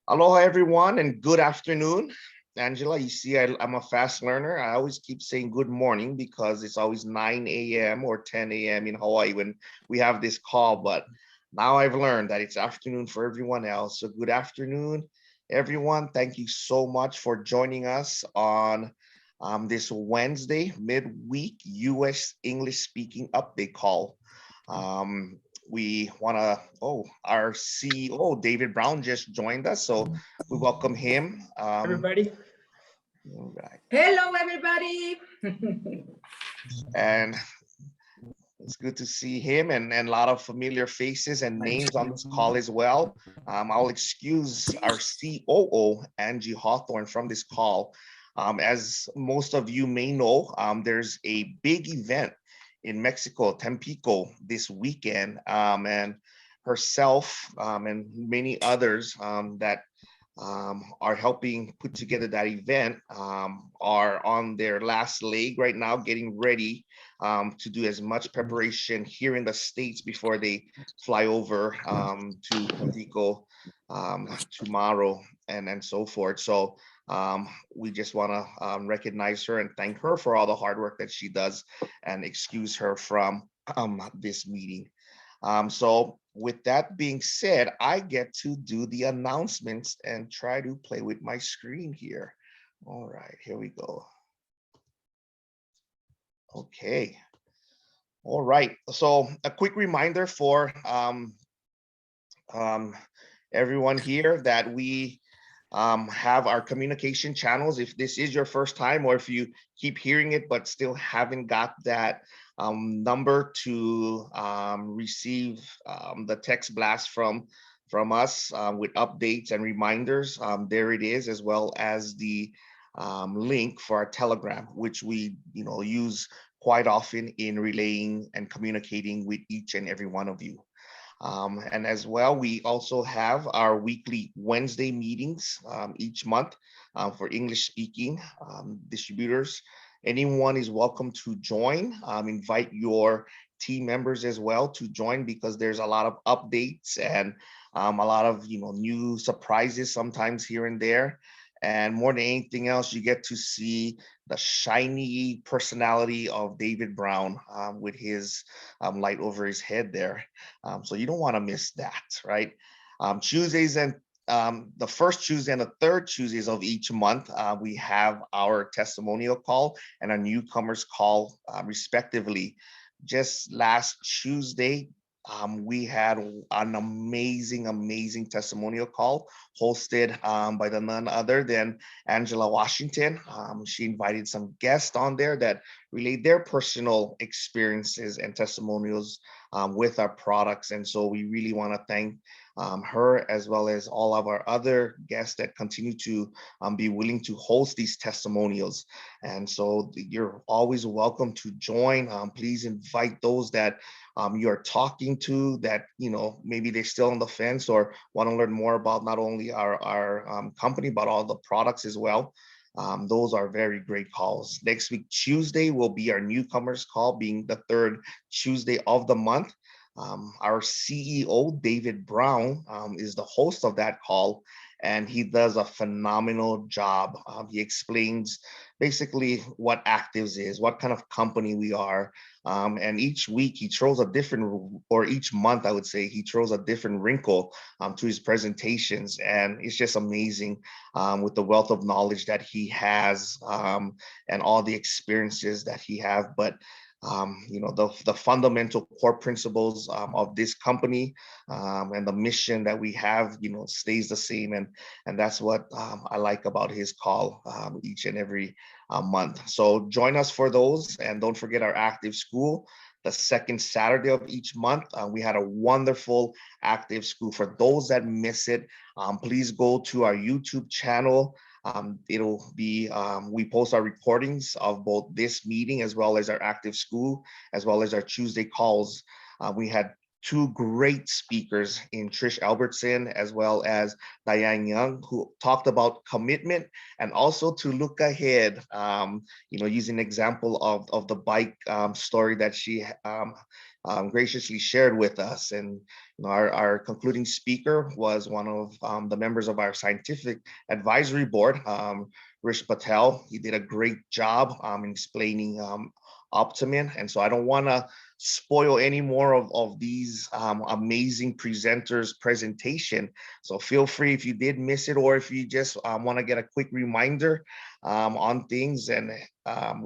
Aloha, everyone, and good afternoon. Angela, you see, I'm a fast learner. I always keep saying good morning because it's always 9 a.m. or 10 a.m. in Hawaii when we have this call. But now I've learned that it's afternoon for everyone else. So good afternoon, everyone. Thank you so much for joining us on this Wednesday midweek U.S. English speaking update call. Um, we want to, our CEO, David Brown, just joined us. So we welcome him. Everybody. All right. Hello, everybody. And it's good to see him and a lot of familiar faces and names on this call as well. I'll excuse our COO, Angie Hawthorne, from this call. As most of you may know, there's a big event in Mexico, Tampico, this weekend, and herself and many others that are helping put together that event are on their last leg right now, getting ready to do as much preparation here in the States before they fly over to Tampico tomorrow and so forth. So we just want to recognize her and thank her for all the hard work that she does and excuse her from this meeting. So with that being said, I get to do the announcements and try to play with my screen here. All right, here we go. Okay. All right, so a quick reminder for everyone here that we have our communication channels. If this is your first time or if you keep hearing it but still haven't got that number to receive the text blast from us with updates and reminders, there it is, as well as the link for our Telegram, which we use quite often in relaying and communicating with each and every one of you. And as well, we also have our weekly Wednesday meetings each month for English speaking distributors. Anyone is welcome to join. Invite your team members as well to join because there's a lot of updates and a lot of new surprises sometimes here and there. And more than anything else, you get to see the shiny personality of David Brown with his light over his head there. So you don't want to miss that, right? Tuesdays and the first Tuesday and the third Tuesdays of each month, we have our testimonial call and our newcomers call respectively. Just last Tuesday, we had an amazing testimonial call hosted by none other than Angela Washington. She invited some guests on there that relayed their personal experiences and testimonials with our products. And so we really want to thank her as well as all of our other guests that continue to be willing to host these testimonials. And so you're always welcome to join. Please invite those that you're talking to that, maybe they're still on the fence or want to learn more about not only our company, but all the products as well. Those are very great calls. Next week, Tuesday, will be our newcomers call, being the third Tuesday of the month. Our CEO, David Brown, is the host of that call, and he does a phenomenal job. He explains basically what Actives is, what kind of company we are. And each week he throws a different, or each month, I would say, he throws a different wrinkle to his presentations. And it's just amazing with the wealth of knowledge that he has and all the experiences that he have. But the fundamental core principles of this company and the mission that we have, stays the same. And that's what I like about his call each and every month. So join us for those. And don't forget our active school, the second Saturday of each month. We had a wonderful active school. For those that miss it, please go to our YouTube channel. It'll be, we post our recordings of both this meeting as well as our active school, as well as our Tuesday calls. We had two great speakers in Trish Albertson as well as Diane Young, who talked about commitment and also to look ahead, using an example of the bike story that she graciously shared with us. And, Our concluding speaker was one of the members of our scientific advisory board, Rish Patel. He did a great job in explaining Optimin. And so I don't want to spoil any more of these amazing presenters' presentation. So feel free if you did miss it, or if you just want to get a quick reminder on things, and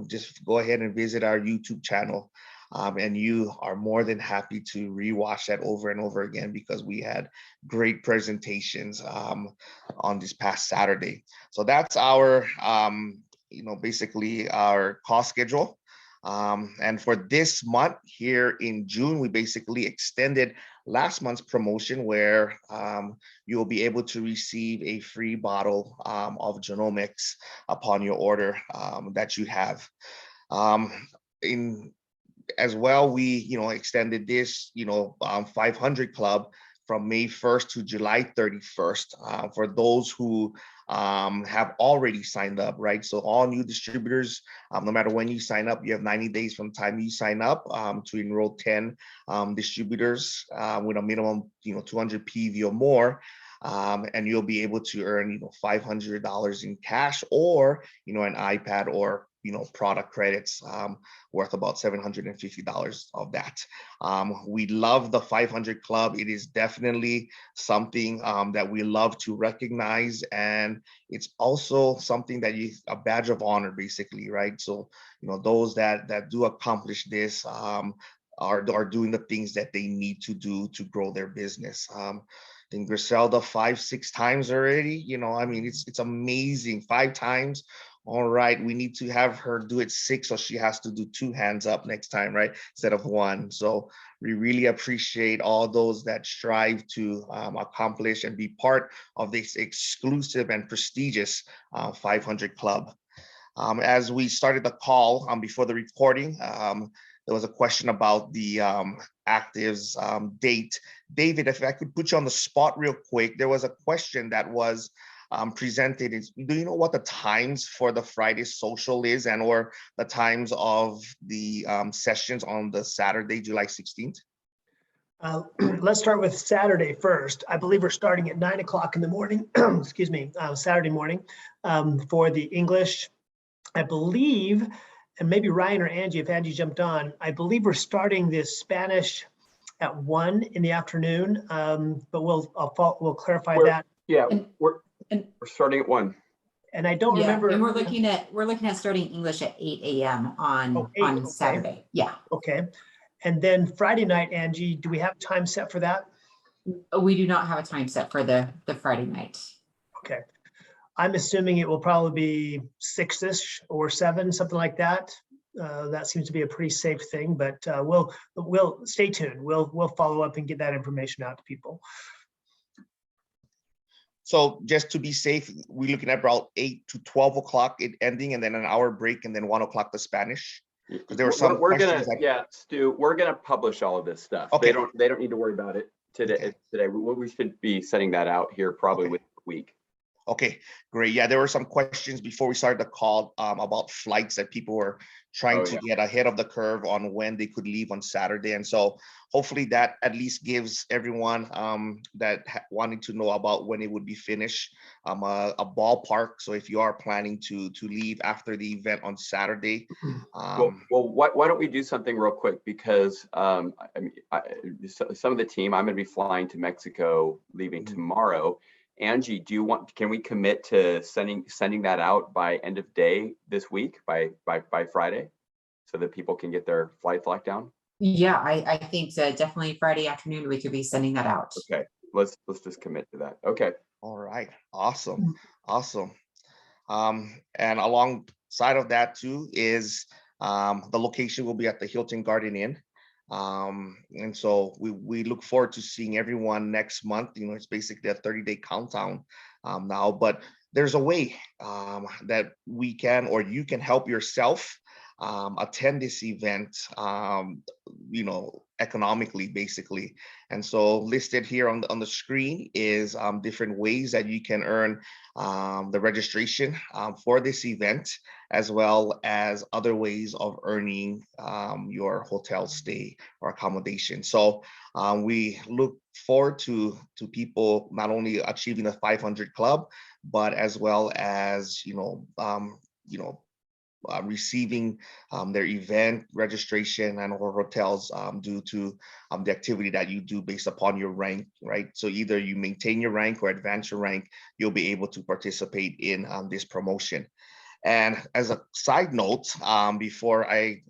just go ahead and visit our YouTube channel. And you are more than happy to rewatch that over and over again, because we had great presentations on this past Saturday. So that's our, basically our cost schedule. And for this month here in June, we basically extended last month's promotion, where you will be able to receive a free bottle of genomics upon your order that you have. As well, we extended this 500 club from May 1st to July 31st for those who have already signed up, right? So all new distributors, no matter when you sign up, you have 90 days from the time you sign up to enroll 10 distributors with a minimum 200 PV or more. And you'll be able to earn $500 in cash, or an iPad, or product credits worth about $750 of that. We love the 500 Club. It is definitely something that we love to recognize, and it's also something that a badge of honor, basically, right? So those that do accomplish this are doing the things that they need to do to grow their business. I think Griselda 5-6 times already. It's amazing. 5 times. All right, we need to have her do it 6, so she has to do 2 hands up next time, right? Instead of 1. So we really appreciate all those that strive to accomplish and be part of this exclusive and prestigious 500 Club. As we started the call before the recording, there was a question about the actives date. David, if I could put you on the spot real quick, there was a question that was presented. Do you know what the times for the Friday social is, and or the times of the sessions on the Saturday, July 16th? Let's start with Saturday first. I believe we're starting at 9 o'clock in the morning, excuse me, Saturday morning for the English. I believe, and maybe Ryan or Angie, if Angie jumped on, I believe we're starting this Spanish at 1 in the afternoon, but we'll clarify that. Yeah, we're starting at 1. And I don't remember. And we're looking at starting English at 8 a.m. on 8, on okay. Saturday. Yeah. Okay. And then Friday night, Angie, do we have time set for that? We do not have a time set for the Friday night. Okay. I'm assuming it will probably be 6-ish or 7, something like that. That seems to be a pretty safe thing, but we'll stay tuned. We'll follow up and get that information out to people. So just to be safe, we're looking at about 8 to 12 o'clock it ending, and then an hour break, and then 1 o'clock the Spanish. There were some questions. Stu, we're gonna publish all of this stuff. Okay. They don't need to worry about it today. Okay. We should be setting that out here probably within a week. Okay, great. Yeah, there were some questions before we started the call about flights that people were trying to get ahead of the curve on when they could leave on Saturday. And so hopefully that at least gives everyone that wanting to know about when it would be finished a ballpark. So if you are planning to leave after the event on Saturday. Why don't we do something real quick? Because some of the team, I'm going to be flying to Mexico, leaving tomorrow. Angie, can we commit to sending that out by end of day this week, by Friday, so that people can get their flights locked down? Yeah, I think so. Definitely Friday afternoon we could be sending that out. Okay, let's just commit to that. Okay. All right, awesome. And alongside of that too is the location will be at the Hilton Garden Inn. And so we look forward to seeing everyone next month. It's basically a 30-day countdown now, but there's a way that we can, or you can help yourself attend this event, economically, basically. And so listed here on the screen is different ways that you can earn the registration for this event, as well as other ways of earning your hotel stay or accommodation. So we look forward to people not only achieving the 500 club, but as well as receiving their event registration and or hotels due to the activity that you do based upon your rank, right? So either you maintain your rank or advance your rank, you'll be able to participate in this promotion. And as a side note, before I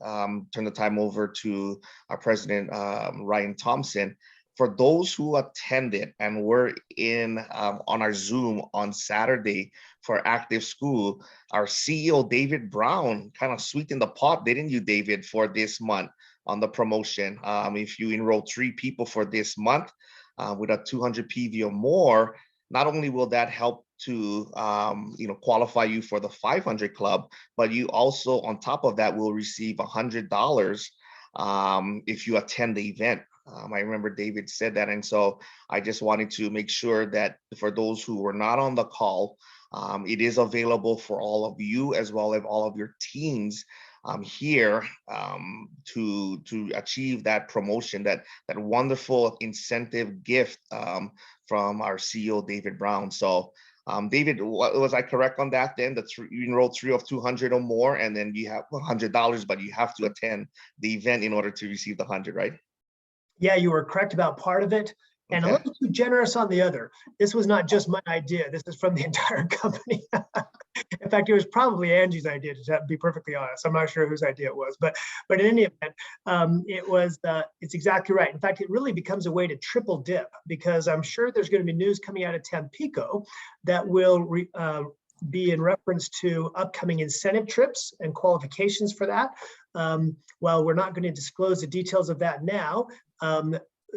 turn the time over to our president, Ryan Thompson, for those who attended and were in on our Zoom on Saturday for Active School, our CEO, David Brown, kind of sweetened the pot, didn't you, David, for this month on the promotion? If you enroll 3 people for this month with a 200 PV or more, not only will that help to qualify you for the 500 club, but you also, on top of that, will receive $100 if you attend the event. I remember David said that, and so I just wanted to make sure that for those who were not on the call, it is available for all of you as well as all of your teams here to achieve that promotion, that wonderful incentive gift from our CEO, David Brown. So David, was I correct on that then? You enrolled 3 of 200 or more, and then you have $100, but you have to attend the event in order to receive the 100, right? Yeah, you were correct about part of it, and Okay. a little too generous on the other. This was not just my idea. This is from the entire company. In fact, it was probably Angie's idea, to be perfectly honest. I'm not sure whose idea it was, but in any event, it's exactly right. In fact, it really becomes a way to triple dip, because I'm sure there's going to be news coming out of Tampico that will be in reference to upcoming incentive trips and qualifications for that. While we're not going to disclose the details of that now,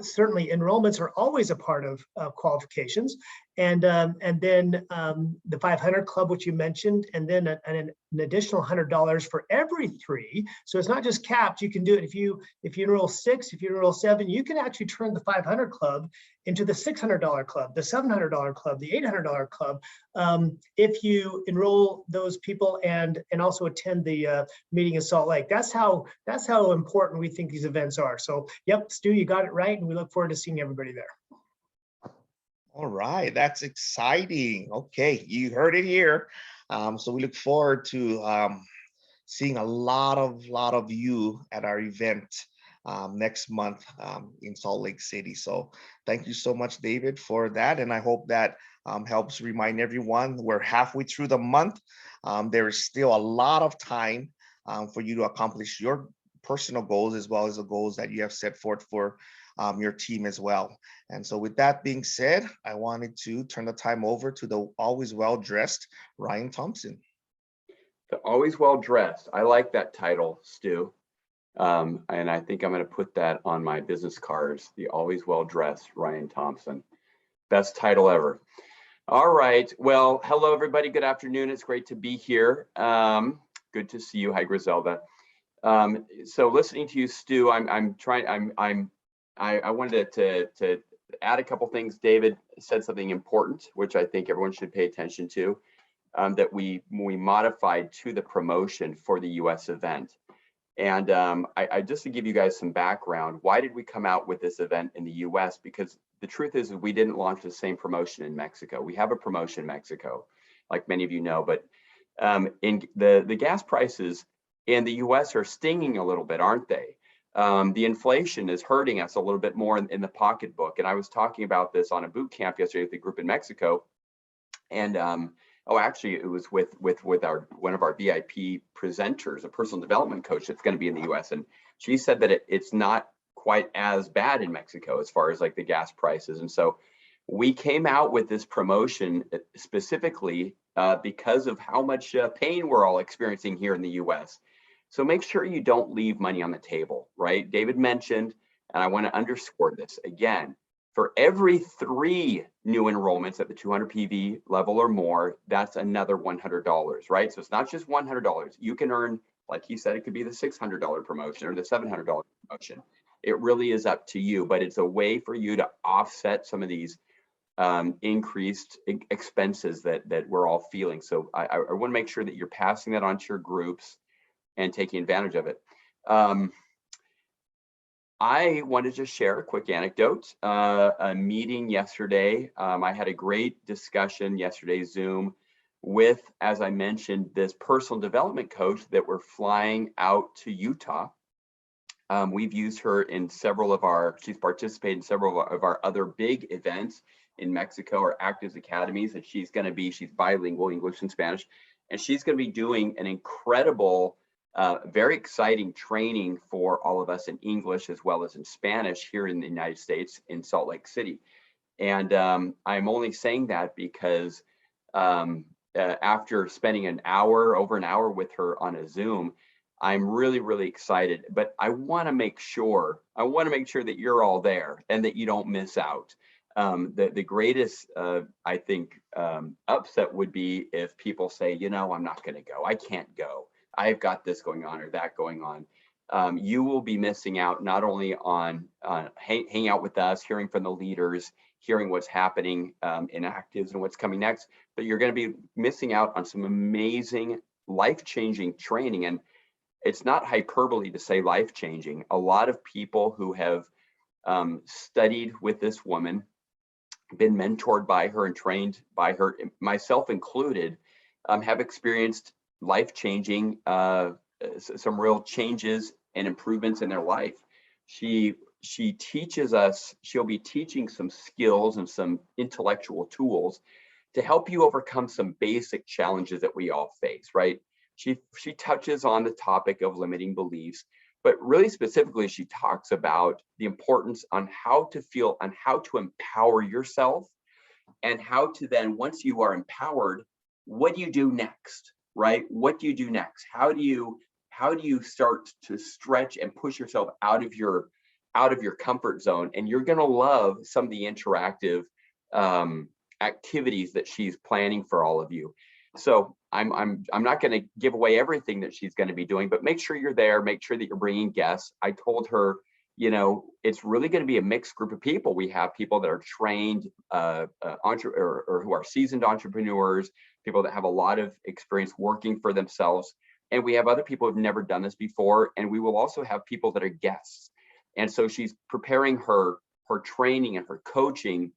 certainly enrollments are always a part of qualifications, and then the 500 club, which you mentioned, and then an additional $100 for every 3. So it's not just capped. You can do it if you enroll 6, if you enroll 7, you can actually turn the 500 club into the $600 club, the $700 club, the $800 club, if you enroll those people and also attend the meeting in Salt Lake. That's how important we think these events are. So yep, Stu, you got it right, and we look forward to seeing everybody there. All right, that's exciting. Okay, you heard it here. So we look forward to seeing a lot of you at our event next month in Salt Lake City. So thank you so much, David, for that. And I hope that helps remind everyone we're halfway through the month. There is still a lot of time for you to accomplish your personal goals as well as the goals that you have set forth for your team as well. And so with that being said, I wanted to turn the time over to the always well-dressed Ryan Thompson. The always well-dressed. I like that title, Stu. And I think I'm going to put that on my business cards, the always well-dressed Ryan Thompson. Best title ever. All right. Well, hello, everybody. Good afternoon. It's great to be here. Good to see you. Hi, Griselda. So listening to you, Stu, I wanted to add a couple things. David said something important, which I think everyone should pay attention to, that we modified to the promotion for the US event. And I just to give you guys some background, why did we come out with this event in the US? Because the truth is we didn't launch the same promotion in Mexico. We have a promotion in Mexico, like many of you know, but in the gas prices in the US are stinging a little bit, aren't they? The inflation is hurting us a little bit more in the pocketbook. And I was talking about this on a boot camp yesterday with the group in Mexico. And actually it was with one of our VIP presenters, a personal development coach that's going to be in the US. And she said that it's not quite as bad in Mexico as far as like the gas prices. And so we came out with this promotion specifically because of how much pain we're all experiencing here in the US. So make sure you don't leave money on the table, right? David mentioned, and I want to underscore this again, for every 3 new enrollments at the 200 PV level or more, that's another $100, right? So it's not just $100. You can earn, like he said, it could be the $600 promotion or the $700 promotion. It really is up to you, but it's a way for you to offset some of these increased expenses that we're all feeling. So I want to make sure that you're passing that on to your groups and taking advantage of it. I wanted to share a quick anecdote. A meeting yesterday, I had a great discussion yesterday, Zoom, with, as I mentioned, this personal development coach that we're flying out to Utah. We've used her in several of our, she's participated in several of our other big events in Mexico, our Actives Academies, and she's bilingual, English and Spanish, and she's going to be doing an incredible, very exciting training for all of us in English as well as in Spanish here in the United States in Salt Lake City. And I'm only saying that because after spending over an hour with her on a Zoom, I'm really, really excited, but I want to make sure that you're all there and that you don't miss out. The greatest, I think, upset would be if people say, you know, I'm not going to go. I can't go. I've got this going on or that going on. You will be missing out not only on hanging out with us, hearing from the leaders, hearing what's happening in Actives and what's coming next, but you're going to be missing out on some amazing, life-changing training. And it's not hyperbole to say life-changing. A lot of people who have studied with this woman, been mentored by her and trained by her, myself included, have experienced life-changing, some real changes and improvements in their life. She teaches us, she'll be teaching some skills and some intellectual tools to help you overcome some basic challenges that we all face, right? She touches on the topic of limiting beliefs, but really specifically, she talks about the importance on how to feel and how to empower yourself, and how to then, once you are empowered, what do you do next, right? What do you do next? How do you start to stretch and push yourself out of your comfort zone? And you're going to love some of the interactive activities that she's planning for all of you. So I'm not going to give away everything that she's going to be doing, but make sure you're there. Make sure that you're bringing guests. I told her, you know, it's really going to be a mixed group of people. We have people that are trained or who are seasoned entrepreneurs, people that have a lot of experience working for themselves, and we have other people who've never done this before. And we will also have people that are guests. And so she's preparing her training and her coaching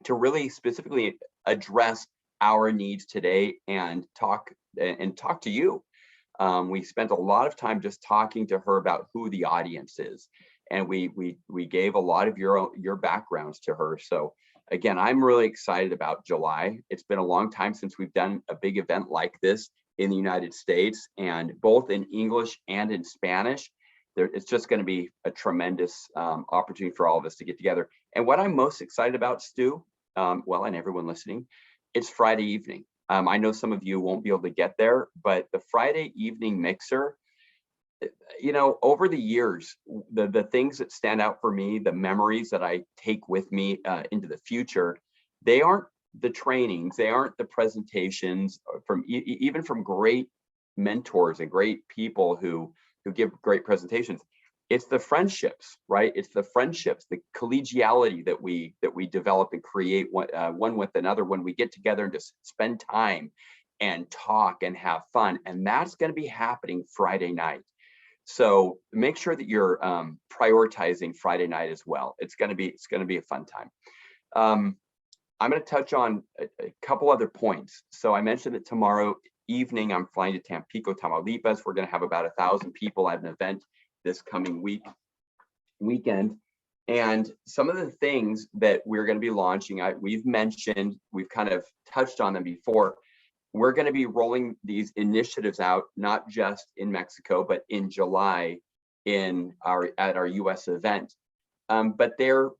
to really specifically address our needs today and talk to you. We spent a lot of time just talking to her about who the audience is, and we gave a lot of your backgrounds to her. So again, I'm really excited about July. It's been a long time since we've done a big event like this in the United States, and both in English and in Spanish. It's just going to be a tremendous opportunity for all of us to get together. And what I'm most excited about, Stu, and everyone listening, it's Friday evening. I know some of you won't be able to get there, but the Friday evening mixer, you know, over the years, the things that stand out for me, the memories that I take with me into the future, they aren't the trainings, they aren't the presentations from even from great mentors and great people who give great presentations. It's the friendships, right? It's the friendships, the collegiality that we develop and create one with another when we get together and just spend time and talk and have fun. And that's going to be happening Friday night. So make sure that you're prioritizing Friday night as well. It's going to be a fun time. I'm going to touch on a couple other points. So I mentioned that tomorrow evening I'm flying to Tampico, Tamaulipas. We're going to have about 1,000 people at an event this coming weekend. And some of the things that we're going to be launching, we've kind of touched on them before. We're going to be rolling these initiatives out, not just in Mexico, but in July at our US event. But they're,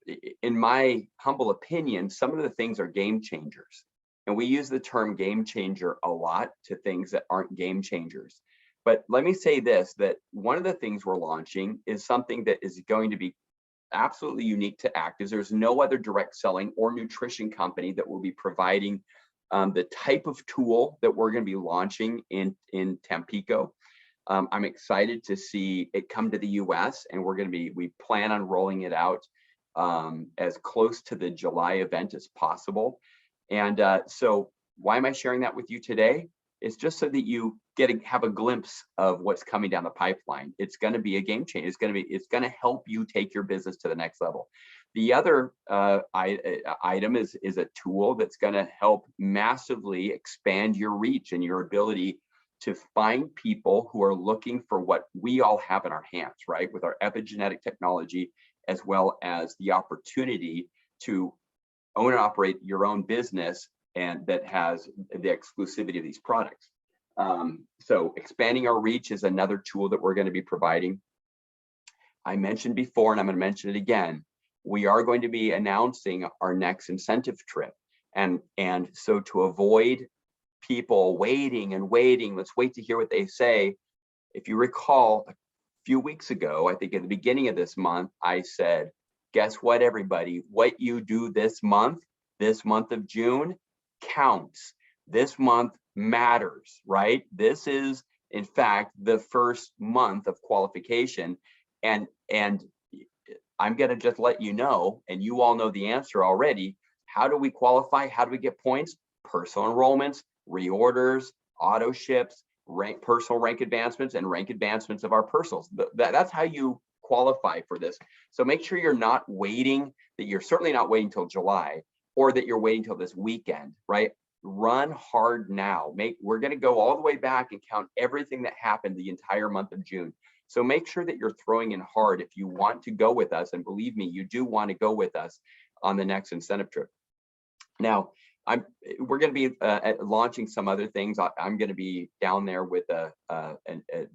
in my humble opinion, some of the things are game changers. And we use the term game changer a lot to things that aren't game changers. But let me say this, that one of the things we're launching is something that is going to be absolutely unique to Actives. There's no other direct selling or nutrition company that will be providing the type of tool that we're going to be launching in Tampico. I'm excited to see it come to the US, and we plan on rolling it out as close to the July event as possible. And so why am I sharing that with you today? It's just so that you have a glimpse of what's coming down the pipeline. It's going to be a game changer. It's going to help you take your business to the next level. The other item is a tool that's going to help massively expand your reach and your ability to find people who are looking for what we all have in our hands, right? With our epigenetic technology, as well as the opportunity to own and operate your own business, and that has the exclusivity of these products. So expanding our reach is another tool that we're going to be providing. I mentioned before, and I'm going to mention it again, we are going to be announcing our next incentive trip. And so to avoid people waiting and waiting, let's wait to hear what they say. If you recall, a few weeks ago, I think at the beginning of this month, I said, guess what, everybody? What you do this month of June, counts. This month matters, right? This is, in fact, the first month of qualification. And I'm going to just let you know, and you all know the answer already. How do we qualify? How do we get points? Personal enrollments, reorders, auto ships, personal rank advancements, and rank advancements of our personals. That's how you qualify for this. So make sure you're not waiting, that you're certainly not waiting till July, or that you're waiting till this weekend, right? Run hard now. We're going to go all the way back and count everything that happened the entire month of June. So make sure that you're throwing in hard if you want to go with us. And believe me, you do want to go with us on the next incentive trip. Now, we're going to be launching some other things. I'm going to be down there with a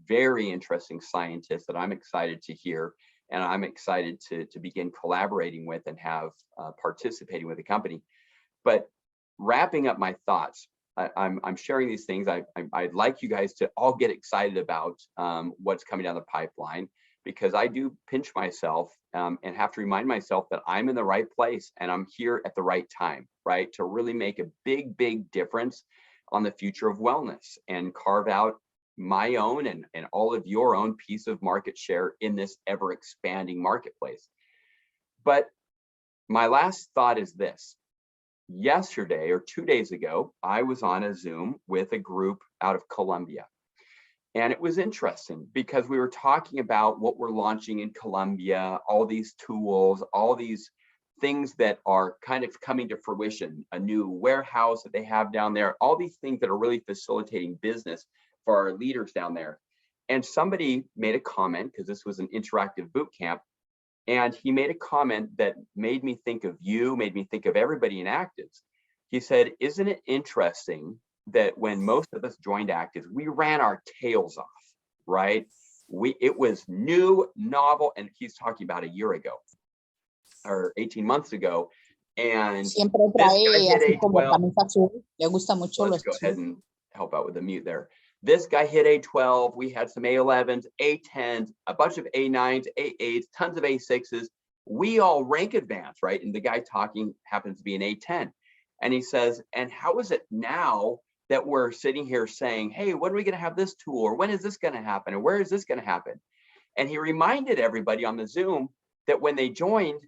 very interesting scientist that I'm excited to hear, and I'm excited to begin collaborating with and have participating with the company. But wrapping up my thoughts, I'm sharing these things. I'd like you guys to all get excited about what's coming down the pipeline, because I do pinch myself and have to remind myself that I'm in the right place and I'm here at the right time, right? To really make a big, big difference on the future of wellness and carve out my own and all of your own piece of market share in this ever expanding marketplace. But my last thought is this. Yesterday or 2 days ago, I was on a Zoom with a group out of Colombia. And it was interesting because we were talking about what we're launching in Colombia, all these tools, all these things that are kind of coming to fruition, a new warehouse that they have down there, all these things that are really facilitating business for our leaders down there. And somebody made a comment, because this was an interactive boot camp, and he made a comment that made me think of you, made me think of everybody in Actives. He said, isn't it interesting that when most of us joined Actives, we ran our tails off, right? It was new, novel, and he's talking about a year ago or 18 months ago. And Siempre this guy trae hit así como A12. camisa azul. Le gusta mucho Let's los go ahead and help out with the mute there. This guy hit A12. We had some A11s, A10s, a bunch of A9s, A8s, tons of A6s. We all rank advance, right? And the guy talking happens to be an A10. And he says, and how is it now that we're sitting here saying, hey, when are we going to have this tool? Or when is this going to happen? And where is this going to happen? And he reminded everybody on the Zoom that when they joined,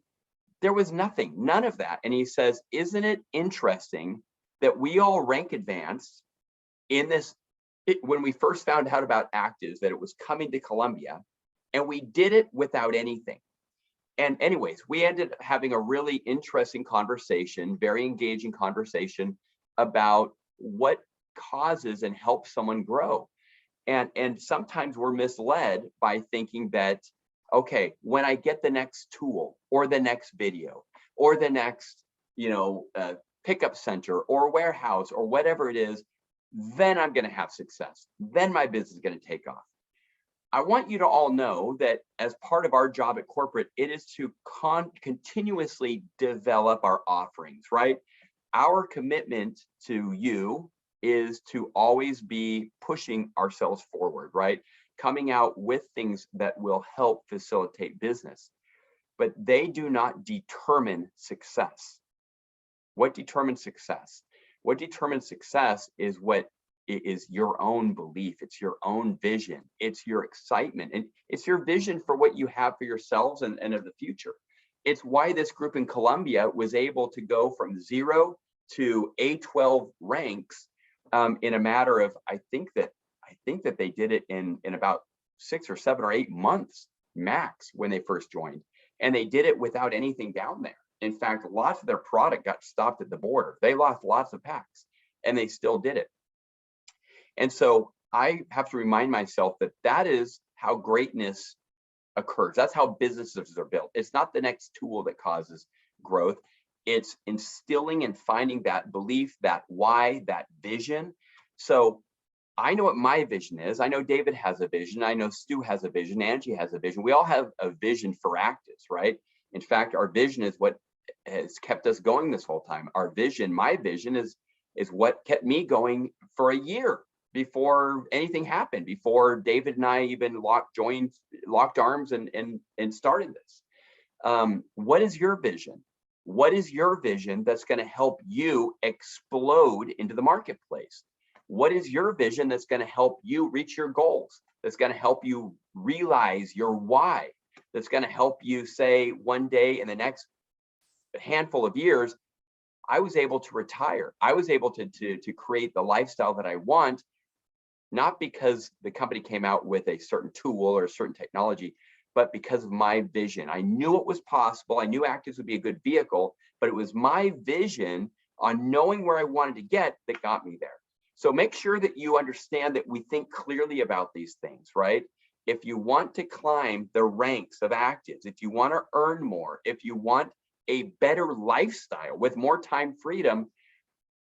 there was nothing, none of that. And he says, isn't it interesting that we all rank advanced in this? When we first found out about Actives, that it was coming to Colombia, and we did it without anything. And anyways, we ended up having a really interesting conversation, very engaging conversation about what causes and helps someone grow. And sometimes we're misled by thinking that, okay, when I get the next tool or the next video or the next, pickup center or warehouse or whatever it is, then I'm going to have success. Then my business is going to take off. I want you to all know that as part of our job at corporate, it is to continuously develop our offerings, right? Our commitment to you is to always be pushing ourselves forward, right? Coming out with things that will help facilitate business, but they do not determine success. What determines success? What determines success is what is your own belief. It's your own vision. It's your excitement. And it's your vision for what you have for yourselves and of the future. It's why this group in Colombia was able to go from 0 to A12 ranks in a matter of, I think that they did it in about 6 or 7 or 8 months max when they first joined. And they did it without anything down there. In fact, lots of their product got stopped at the border. They lost lots of packs and they still did it. And so I have to remind myself that that is how greatness occurs. That's how businesses are built. It's not the next tool that causes growth. It's instilling and finding that belief, that why, that vision. So I know what my vision is. I know David has a vision. I know Stu has a vision. Angie has a vision. We all have a vision for Actives, right? In fact, our vision is what has kept us going this whole time. Our vision, my vision is what kept me going for a year before anything happened, before David and I even locked arms and started this. What is your vision? What is your vision that's going to help you explode into the marketplace? What is your vision that's going to help you reach your goals? That's going to help you realize your why? That's going to help you say one day in the next handful of years, I was able to retire. I was able to create the lifestyle that I want, not because the company came out with a certain tool or a certain technology, but because of my vision. I knew it was possible. I knew Actives would be a good vehicle, but it was my vision on knowing where I wanted to get that got me there. So make sure that you understand that we think clearly about these things, right? If you want to climb the ranks of Actives, if you want to earn more, if you want a better lifestyle with more time freedom,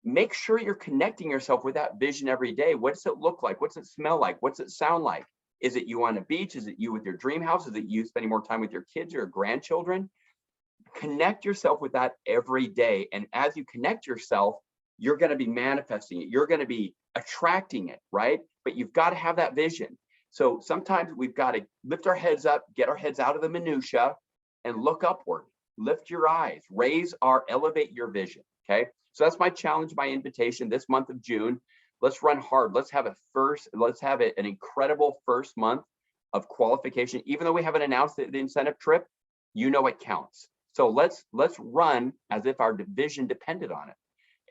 make sure you're connecting yourself with that vision every day. What does it look like? What's it smell like? What's it sound like? Is it you on a beach? Is it you with your dream house? Is it you spending more time with your kids or your grandchildren? Connect yourself with that every day. And as you connect yourself, you're going to be manifesting it. You're going to be attracting it, right? But you've got to have that vision. So sometimes we've got to lift our heads up, get our heads out of the minutia and look upward. Lift your eyes, elevate your vision, okay? So that's my challenge, my invitation this month of June. Let's run hard. Let's have an incredible first month of qualification. Even though we haven't announced the incentive trip, you know it counts. So let's run as if our vision depended on it.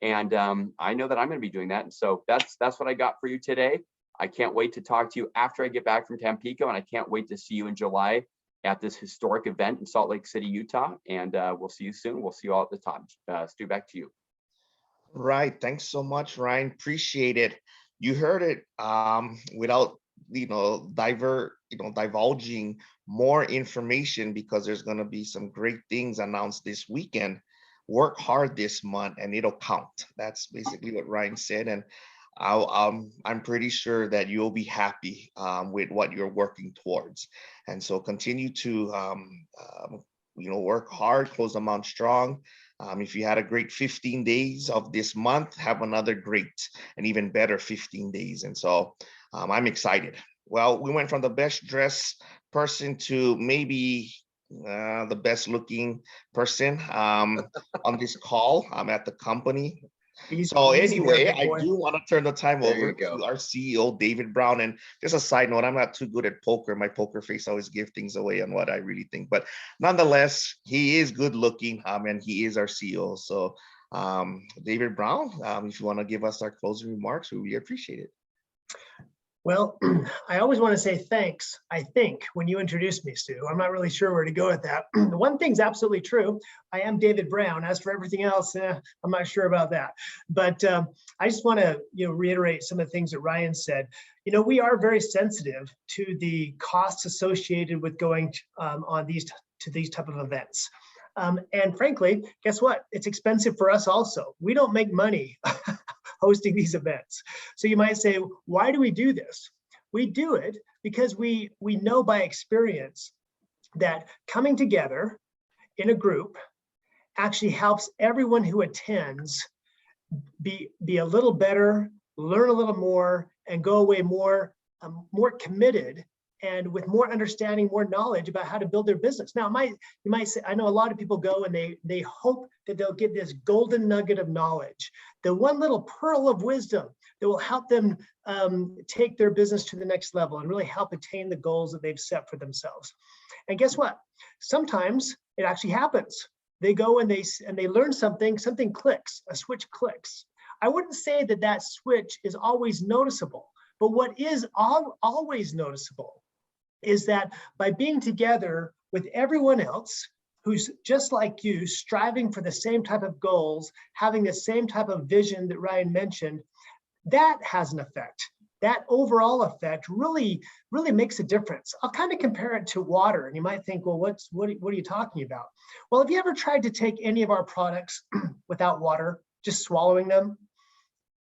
And I know that I'm going to be doing that. And so that's what I got for you today. I can't wait to talk to you after I get back from Tampico, and I can't wait to see you in July at this historic event in Salt Lake City, Utah. And we'll see you soon. We'll see you all at the top. Stu, back to you. Right. Thanks so much, Ryan. Appreciate it. You heard it without, divulging more information, because there's going to be some great things announced this weekend. Work hard this month and it'll count. That's basically what Ryan said. And I'm pretty sure that you'll be happy with what you're working towards. And so continue to, work hard, close the month strong. If you had a great 15 days of this month, have another great and even better 15 days. And so I'm excited. Well, we went from the best dressed person to maybe the best looking person on this call. I'm at the company. So anyway, I do want to turn the time over to our CEO, David Brown. And just a side note, I'm not too good at poker. My poker face always gives things away on what I really think. But nonetheless, he is good looking and he is our CEO. So David Brown, if you want to give us our closing remarks, we really appreciate it. Well, I always want to say thanks, I think, when you introduced me, Stu. I'm not really sure where to go with that. The one thing's absolutely true. I am David Brown. As for everything else, I'm not sure about that. But I just want to reiterate some of the things that Ryan said. We are very sensitive to the costs associated with going to these type of events. And frankly, guess what? It's expensive for us also. We don't make money hosting these events. So you might say, why do we do this? We do it because we know by experience that coming together in a group actually helps everyone who attends be a little better, learn a little more, and go away more committed and with more understanding, more knowledge about how to build their business. Now, you might say, I know a lot of people go and they hope that they'll get this golden nugget of knowledge, the one little pearl of wisdom that will help them take their business to the next level and really help attain the goals that they've set for themselves. And guess what? Sometimes it actually happens. They go and they learn something clicks, a switch clicks. I wouldn't say that that switch is always noticeable, but what is always noticeable is that by being together with everyone else who's just like you, striving for the same type of goals, having the same type of vision that Ryan mentioned, that has an effect. That overall effect really makes a difference. I'll kind of compare it to water, and you might think, well, what are you talking about? Well, have you ever tried to take any of our products without water, just swallowing them?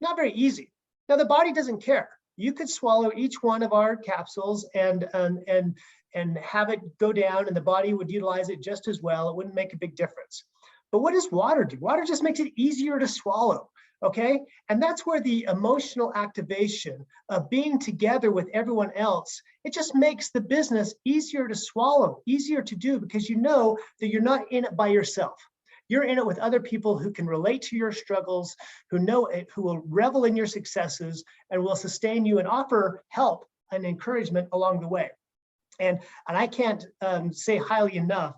Not very easy. Now, the body doesn't care. You could swallow each one of our capsules and have it go down, and the body would utilize it just as well. It wouldn't make a big difference. But what does water do? Water just makes it easier to swallow, okay? And that's where the emotional activation of being together with everyone else, it just makes the business easier to swallow, easier to do, because you know that you're not in it by yourself. You're in it with other people who can relate to your struggles, who know it, who will revel in your successes and will sustain you and offer help and encouragement along the way. And I can't say highly enough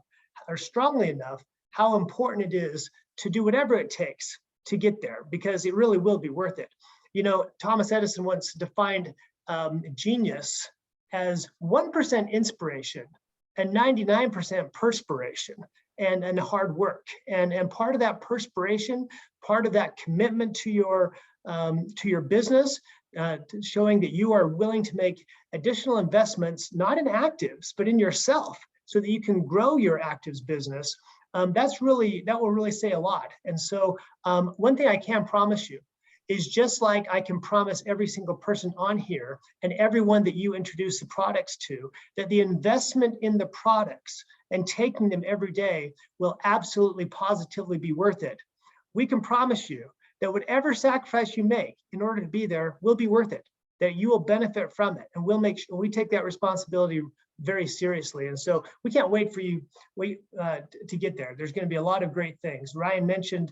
or strongly enough how important it is to do whatever it takes to get there, because it really will be worth it. You know, Thomas Edison once defined genius as 1% inspiration and 99% perspiration and hard work. And part of that perspiration, part of that commitment to your business, showing that you are willing to make additional investments, not in actives, but in yourself, so that you can grow your actives business. That will really say a lot. And so one thing I can promise you is, just like I can promise every single person on here and everyone that you introduce the products to, that the investment in the products and taking them every day will absolutely positively be worth it. We can promise you that whatever sacrifice you make in order to be there will be worth it, that you will benefit from it. And we'll make sure we take that responsibility very seriously. And so we can't wait for you to get there. There's going to be a lot of great things. Ryan mentioned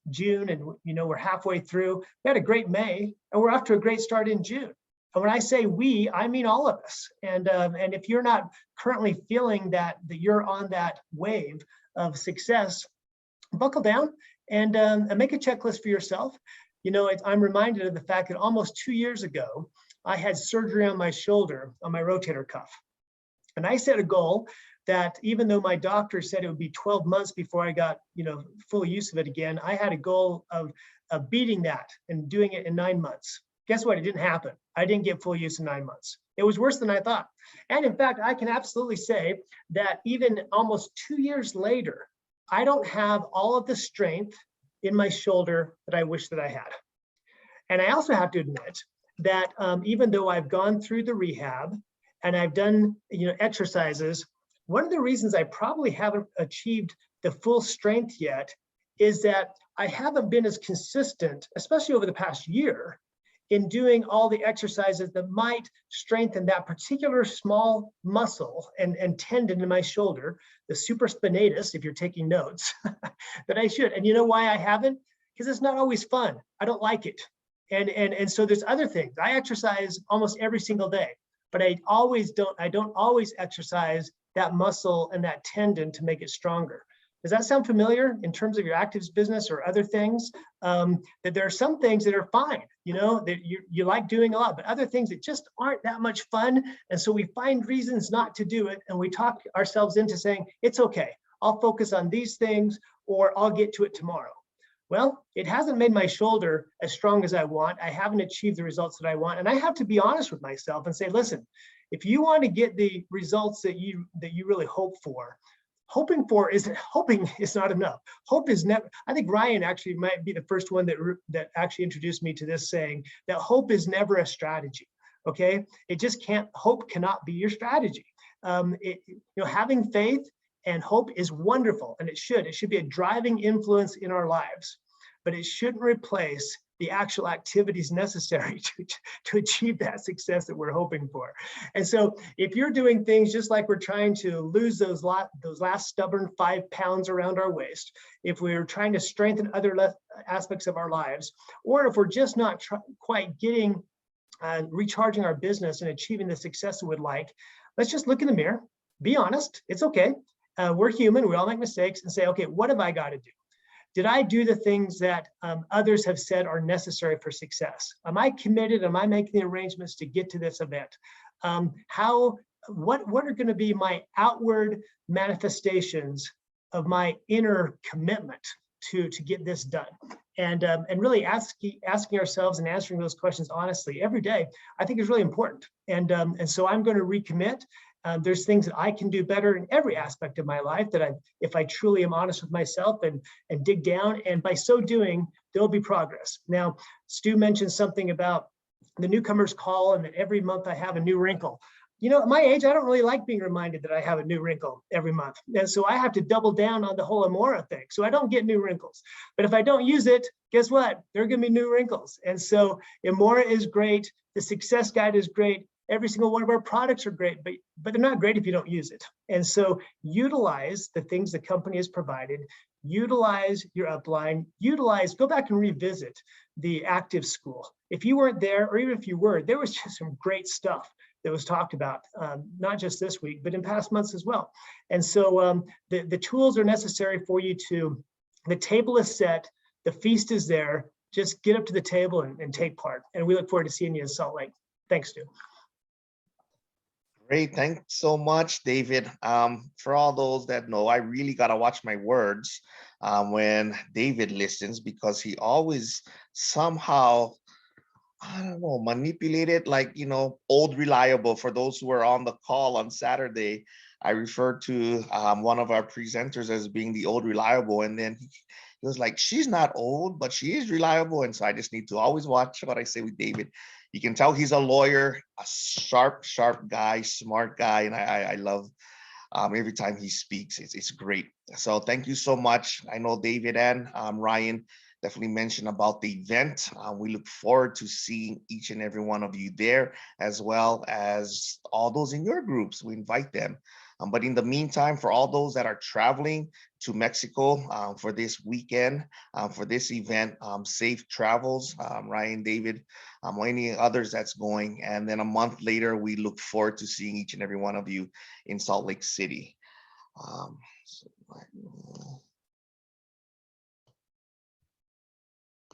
June, and we're halfway through. We had a great May, and we're off to a great start in June. And when I say we, I mean all of us. And if you're not currently feeling that you're on that wave of success, buckle down and make a checklist for yourself. I'm reminded of the fact that almost 2 years ago, I had surgery on my shoulder, on my rotator cuff. And I set a goal that, even though my doctor said it would be 12 months before I got, full use of it again, I had a goal of beating that and doing it in 9 months. Guess what? It didn't happen. I didn't get full use in 9 months. It was worse than I thought. And in fact, I can absolutely say that even almost 2 years later, I don't have all of the strength in my shoulder that I wish that I had. And I also have to admit that even though I've gone through the rehab and I've done exercises, one of the reasons I probably haven't achieved the full strength yet is that I haven't been as consistent, especially over the past year, in doing all the exercises that might strengthen that particular small muscle and tendon in my shoulder, the supraspinatus, if you're taking notes, that I should. And you know why I haven't? Because it's not always fun. I don't like it. And so there's other things. I exercise almost every single day, but I don't always exercise that muscle and that tendon to make it stronger. Does that sound familiar in terms of your actives business or other things? That there are some things that are fine, that you like doing a lot, but other things that just aren't that much fun. And so we find reasons not to do it. And we talk ourselves into saying, it's okay, I'll focus on these things, or I'll get to it tomorrow. Well, it hasn't made my shoulder as strong as I want. I haven't achieved the results that I want. And I have to be honest with myself and say, listen, if you want to get the results that you really hope for, hoping is not enough. Hope is never. I think Ryan actually might be the first one that actually introduced me to this, saying that hope is never a strategy. Okay, hope cannot be your strategy. Having faith and hope is wonderful, and it should be a driving influence in our lives, but it shouldn't replace the actual activities necessary to achieve that success that we're hoping for. And so if you're doing things just like we're trying to lose those last stubborn 5 pounds around our waist, if we're trying to strengthen other aspects of our lives, or if we're just not quite getting recharging our business and achieving the success we would like, let's just look in the mirror, be honest, it's okay. We're human, we all make mistakes, and say, okay, what have I got to do? Did I do the things that others have said are necessary for success? Am I committed? Am I making the arrangements to get to this event? What are going to be my outward manifestations of my inner commitment to get this done? And really asking ourselves and answering those questions honestly every day, I think is really important. And so I'm going to recommit. There's things that I can do better in every aspect of my life that if I truly am honest with myself and dig down, and by so doing, there'll be progress. Now, Stu mentioned something about the newcomer's call and that every month I have a new wrinkle. You know, at my age, I don't really like being reminded that I have a new wrinkle every month. And so I have to double down on the whole Amora thing. So I don't get new wrinkles. But if I don't use it, guess what? There are going to be new wrinkles. And so Amora is great. The Success Guide is great. Every single one of our products are great, but they're not great if you don't use it. And so utilize the things the company has provided, utilize your upline, go back and revisit the active school. If you weren't there, or even if you were, there was just some great stuff that was talked about, not just this week, but in past months as well. And so the tools are necessary for you the table is set, the feast is there, just get up to the table and take part. And we look forward to seeing you in Salt Lake. Thanks, Stu. Great, thanks so much, David. For all those that know, I really gotta watch my words when David listens, because he always somehow, I don't know, manipulated, like, old reliable. For those who were on the call on Saturday, I referred to one of our presenters as being the old reliable, and then he was like, she's not old, but she is reliable. And so I just need to always watch what I say with David. You can tell he's a lawyer, a sharp guy, smart guy, and I love every time he speaks. It's great. So thank you so much. I know David and Ryan definitely mentioned about the event. We look forward to seeing each and every one of you there, as well as all those in your groups. We invite them. But in the meantime, for all those that are traveling to Mexico for this weekend, for this event, safe travels, Ryan, David, or any others that's going. And then a month later, we look forward to seeing each and every one of you in Salt Lake City. So let me